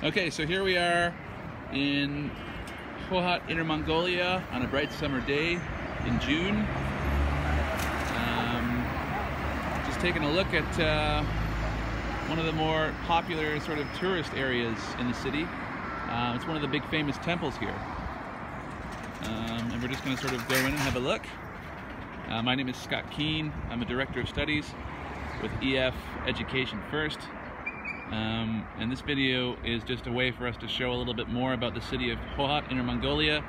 Okay, so here we are in Hohhot, Inner Mongolia on a bright summer day in June. Just taking a look at one of the more popular sort of tourist areas in the city. It's one of the big famous temples here. And we're just going to sort of go in and have a look. My name is Scott.keane. I'm a Director of Studies with EF Education First. And this video is just a way for us to show a little bit more about the city of Hohhot, Inner Mongolia,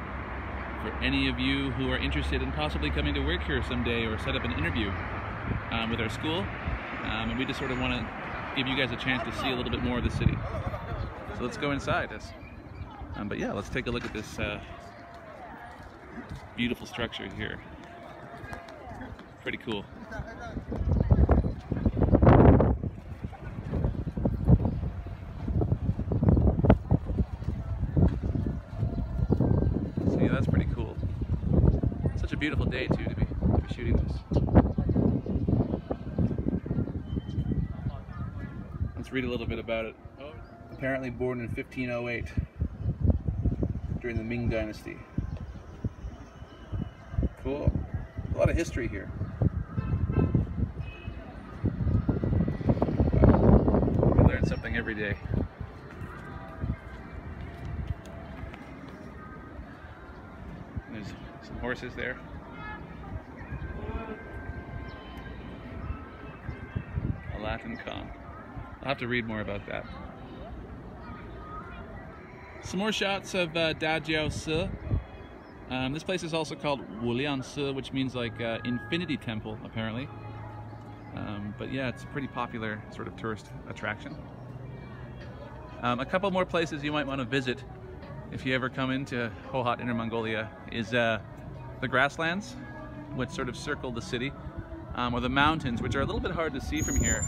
for any of you who are interested in possibly coming to work here someday or set up an interview with our school. And we just sort of want to give you guys a chance to see a little bit more of the city. So let's go inside. But yeah, let's take a look at this beautiful structure here. Pretty cool. So yeah, that's pretty cool. Such a beautiful day too to be shooting this. Let's read a little bit about it. Apparently born in 1508 during the Ming Dynasty. Cool. A lot of history here. We learn something every day. And there's some horses there. A Latin con. I'll have to read more about that. Some more shots of Dajiao Si. This place is also called Wulian Si, which means like Infinity Temple, apparently. But yeah, it's a pretty popular sort of tourist attraction. A couple more places you might want to visit if you ever come into Hohhot, Inner Mongolia, is the grasslands, which sort of circle the city, or the mountains, which are a little bit hard to see from here,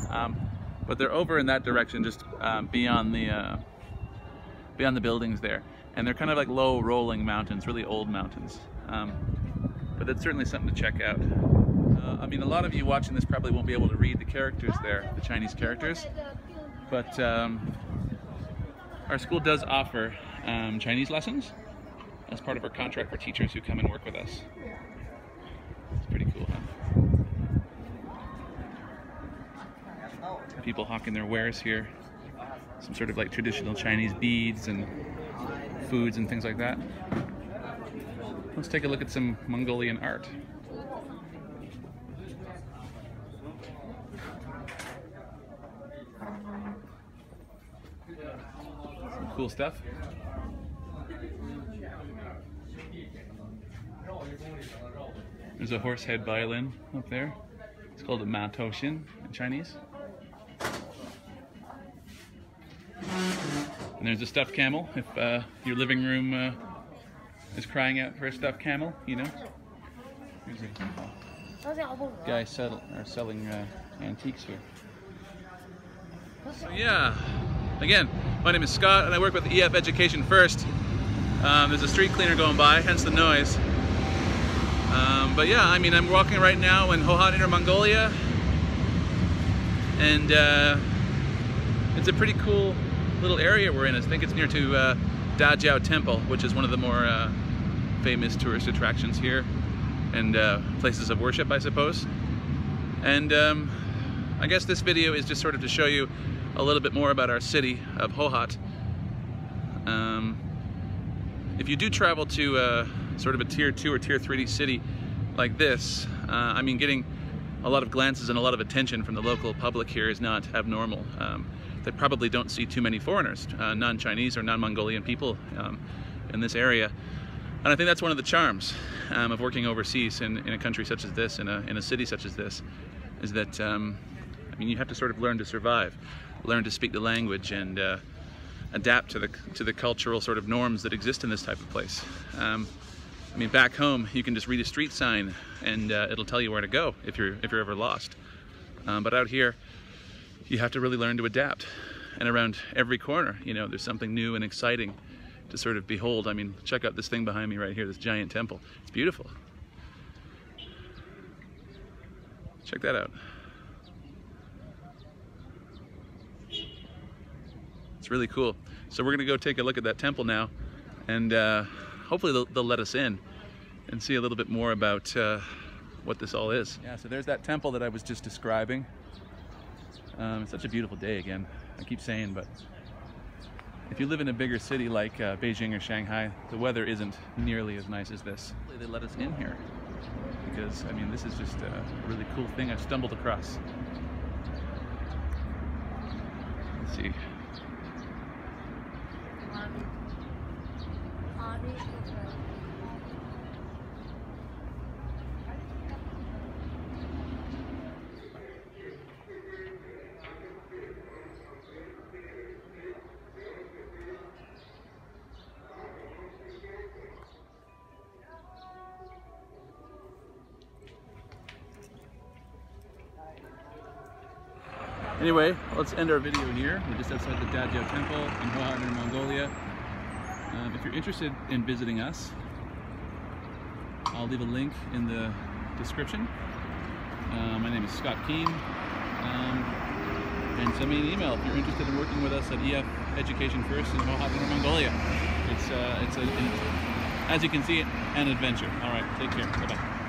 but they're over in that direction, just beyond the buildings there. And they're kind of like low rolling mountains, really old mountains. But that's certainly something to check out. I mean, a lot of you watching this probably won't be able to read the characters there, the Chinese characters. But our school does offer Chinese lessons as part of our contract for teachers who come and work with us. It's pretty cool, huh? People hawking their wares here. Some sort of like traditional Chinese beads and foods and things like that. Let's take a look at some Mongolian art. Some cool stuff. There's a horse head violin up there. It's called a Ma Toshin in Chinese. And there's a stuffed camel. If your living room is crying out for a stuffed camel, you know. There's a guy selling antiques here. So yeah, again, my name is Scott and I work with EF Education First. There's a street cleaner going by, hence the noise. But yeah, I mean, I'm walking right now in Hohhot, Inner Mongolia. And it's a pretty cool little area we're in. I think it's near to Zhao Temple, which is one of the more famous tourist attractions here, and places of worship, I suppose. And I guess this video is just sort of to show you a little bit more about our city of Hohhot. If you do travel to sort of a tier 2 or tier 3 city like this, I mean, getting a lot of glances and a lot of attention from the local public here is not abnormal. They probably don't see too many foreigners, non-Chinese or non-Mongolian people in this area. And I think that's one of the charms of working overseas in a country such as this, in a city such as this, is that, I mean, you have to sort of learn to survive, learn to speak the language, and adapt to the cultural sort of norms that exist in this type of place. I mean, back home, you can just read a street sign and it'll tell you where to go if you're ever lost. But out here, you have to really learn to adapt. And around every corner, you know, there's something new and exciting to sort of behold. I mean, check out this thing behind me right here, this giant temple. It's beautiful. Check that out. It's really cool. So we're gonna go take a look at that temple now, and hopefully they'll let us in and see a little bit more about what this all is. Yeah, so there's that temple that I was just describing. It's such a beautiful day again, I keep saying, but if you live in a bigger city like Beijing or Shanghai, the weather isn't nearly as nice as this. They let us in here because, I mean, this is just a really cool thing I've stumbled across. Let's see. Anyway, let's end our video here. We're just outside the Zhao Temple in Hohhot, Mongolia. If you're interested in visiting us, I'll leave a link in the description. My name is Scott Keane, and send me an email if you're interested in working with us at EF Education First in Hohhot, Mongolia. It's as you can see, an adventure. All right, take care. Bye-bye.